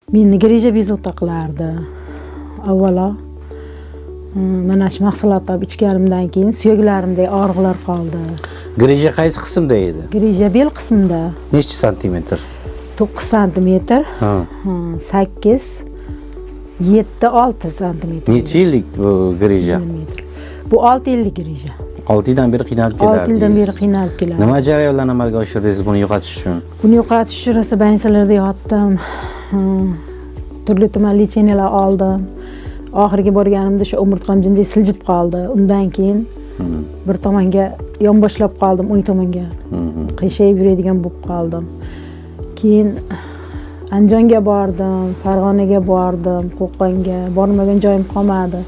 Meni grija bezovta qilardi. Avvalo mana shu mahsulotni ichganimdan keyin suyaklarimda og'riqlar qoldi. Grija qaysi qismda edi? Grija bel qismida. Necha santimetr? 9 santimetr. Ha. 8 7-6 santimetr. Necha yillik bu grija? Bu 6 yillik grija. 6 yildan beri qiynalib kelardingiz. 6 yildan beri qiynalib kelardim. Nima jarayonlarni amalga oshirdingiz buni yo'qotish uchun? Buni yo'qotish uchun rosa bansalarda yotdim. Turli tuman lecheniyalar oldim. Oxirgi borganimda shu umurtqam jinday siljib qoldi. Undan keyin bir tomonga yonboshlab qoldim, o'ng tomonga. Qiyshayib yuradigan bo'lib qoldim. Keyin Andijonga bordim, Farg'onaga bordim, Qo'qonga, bormagan joyim qolmadi.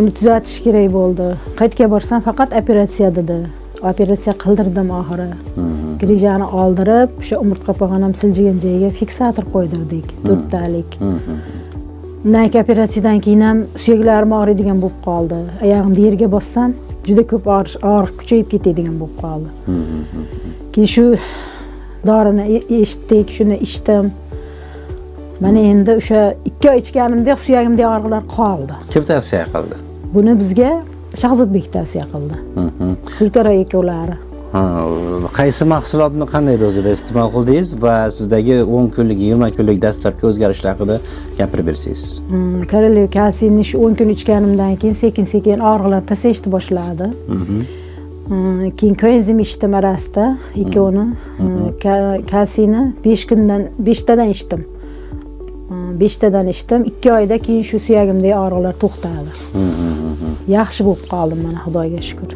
Uni tuzatish kerak bo'ldi. Qayerga borsam faqat operatsiya dedi. Operatsiya qildirdim oxiri. Grijani oldirib, o'sha umurtqa pog'onam siljigan joyiga fiksator qo'ydirdik, 4 talik. Undan keyin operatsiyadan keyin ham suyaklarim og'riydigan bo'lib qoldi. Oyog'imni yerga bossam, juda ko'p og'riq kuchayib ketadigan bo'lib qoldi. Keyin shu dorini eshitdik, shuni ichdim. Mana endi o'sha 2 oy ichganimda suyagimda og'riqlar qoldi. Kim tavsiya qildi? Buni bizga Shahzodbek tavsiya qildi. Gulkaroy ikkovlari. Qaysi mahsulotni qanday dozada iste'mol qildingiz va sizdagi 10 kunlik, 20 kunlik dastlabki o'zgarishlar haqida gapirib bersangiz? Karoliy kalsiyni shu 10 kun ichganimdan keyin sekin-sekin og'riqlar pasayishni boshladi. Keyin koenzim ichdim orasida, ikkovini. Kalsiyni 5 tadan ichdim. 5 tadan ichdim. 2 oyda keyin shu suyagimdagi og'riqlar to'xtadi. Yaxshi bo'lib qoldim mana, Xudoga shukr.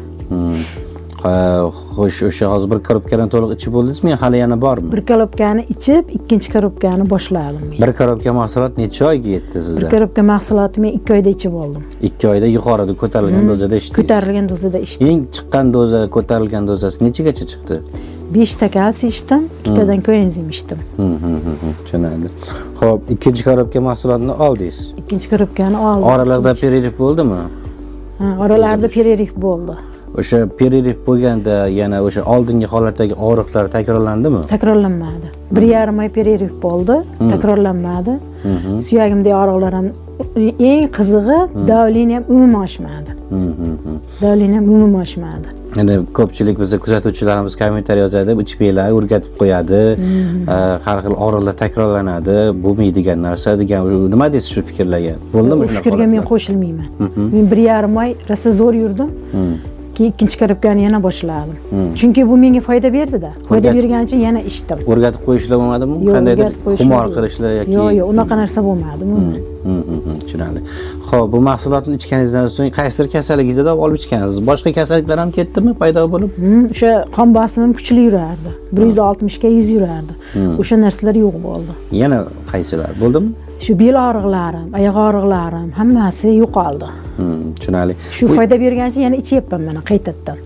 Xo'sh, o'sha hozir bir korobkani to'liq ichib bo'ldingizmi, hali yana bormi? Bir korobkani ichib, ikkinchi korobkani boshladim. Bir korobka mahsulot necha oyga yetdi sizda? Bir korobka mahsulotni men 2 oyda ichib oldim. 2 oyda yuqorida ko'tarilgan dozada ichdingiz. Ko'tarilgan dozada ichdim. Eng chiqqan doza, ko'tarilgan dozasi nechigacha chiqdi? 5 ta kalsiy ichdim, 2 tadan koenzim ichdim. Tushunadi. Xo'p, ikkinchi korobka mahsulotni oldingiz. Ikkinchi korobkani oldim. Oralarda pererif bo'ldimi? Oralarda pererif bo'ldi. O'sha pererif bo'lganda yana o'sha oldingi holatdagi og'riqlar takrorlandimi? Takrorlanmadi. 1,5 oy pererif bo'ldi, takrorlanmadi. Suyagimdagi og'riqlar ham eng qizig'i davleniya ham umuman oshmadi. Davleniya ham umuman oshmadi. Endi ko'pchilik bizning kuzatuvchilarimiz kommentariy yozadi, ichbeylar o'rgatib qo'yadi, har xil og'riqlar takrorlanadi, bo'lmaydigan narsa degan. Nima deysiz shu fikrlarga? Bo'ldimi shunaqa? Fikrga men qo'shilmayman. Men 1,5 oy rosa zo'r yurdim. Keyin ikkinchi korobkani yana boshladim. Chunki bu menga foyda berdi-da. Foyda bergani uchun yana ichdim. O'rgatib qo'yishlar bo'lmadimi? Qandaydir xumor qilishlar yoki Yo'q, unaqa narsa bo'lmadi umuman. Tushunarli. Xo'p, bu mahsulotni ichganingizdan so'ng qaysidir kasalligingizda davo olib ichgansiz? Boshqa kasalliklar ham ketdimi, paydo bo'lib? O'sha qon bosimim kuchli yurardi. 160 ga 100 yurardi. O'sha narsalar yo'q bo'ldi. Yana qaysilar bo'ldimi? Shu bel og'riqlarim, oyoq og'riqlarim hammasi yo'qoldi. Tushunarli. Shu foyda berganicha yana ichyapman mana qaytadan.